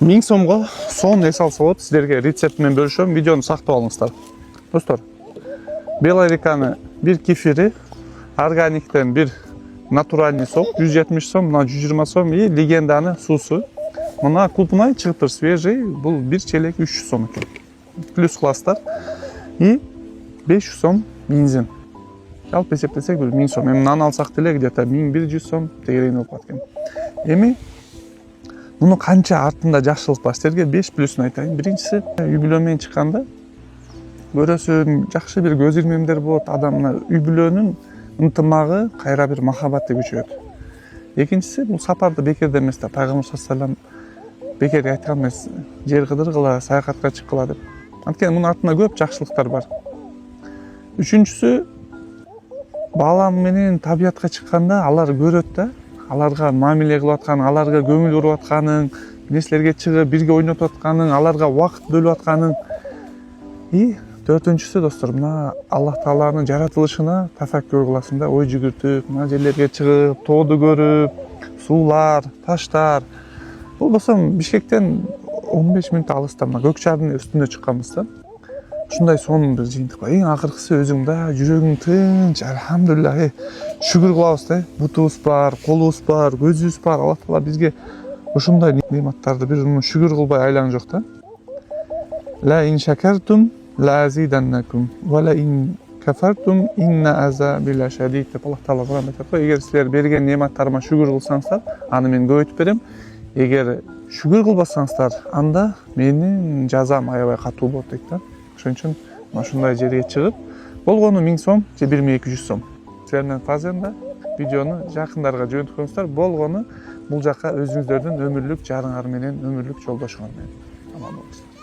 1000 сомго соон эс алса болот. Сиздерге рецепт менен бөлүшөм. Видеону сактап алыңыздар. Достор, Белориканы bir кефири, органиктен bir натуральный сок 170 сом, мына 120 сом и легенданы суусу. Мына крупный чыгыптыр, свежий, бул bir челек 300 сом экен. Плюс класстар и 500 сом бензин. Жалпы эсептесек 1000 сом. Эми нан алсак деле где-то 1100 сом тегерен болуп калат экен. Эми муну канча артында жакшылык бар? Силерге 5 плюсун айтайын. Биринчиси, үй бүлө менен чыкканда көрөсүң, жакшы бир көз ирмемдер болот. Адамдын үй бүлөнүн ынтымагы, кайра бир махабаты күчөйөт. Экинчиси, бул сапарды бекерде эмес да. Пайгамбар саллаллаху бекерге айткан эмес. Жер кыдыргыла, саякатка чыккыла деп. Анткени мунун артында көп жакшылыктар бар. Үчүнчүсү, балам менен табиятка чыкканда алар көрөт да, аларга мамиле кылып атканын, аларга көңүл буруп атканын, нерселерге чыгып бирге ойнотуп атканын, аларга убакыт бөлүп атканын. И төртүнчүсү, достор, мына Аллах Тааланын жаратылышына тафаккур кыласың да, ой жүгүртүп, мына жерлерге чыгып, тоодо көрүп, суулар, таштар. Болбосо Бишкектен 15 мүнөт алыста мына көк шаардын үстүнө чыкканбыз да. Ушундай сонун бир жыйынтык бар. Эң акыркысы өзүң да, жүрөгүң тынч, алхамдулилlah, шүгүр кылабыз да. Бутубуз бар, колубуз бар, көзүбүз бар. Аллах Таала бизге ушундай нематтарды бир шүгүр кылбай айлан жок да. Ла ин шакартум ла азиданнакум ва ла ин кафартум инна азаби лашадид деп Аллах Таала Кур'анда айтат. Эгер силер берген нематтарыма шүгүр кылсаңыздар, аны мен көбөйтүп берем. Эгер шүгүр кылбасаңыздар, анда менин жазам аябай катуу болот дейт да. Ошон үчүн ушундай жерге чыгып, болгону 1000 сом же 1200 сом. Силер менен фазенда видеону жакындарга жөнөткөнүздөр, болгону бул жака өзүңүздөрдүн өмүрлүк жарыңар менен, өмүрлүк жолдошуңар менен. Аман болуңуздар.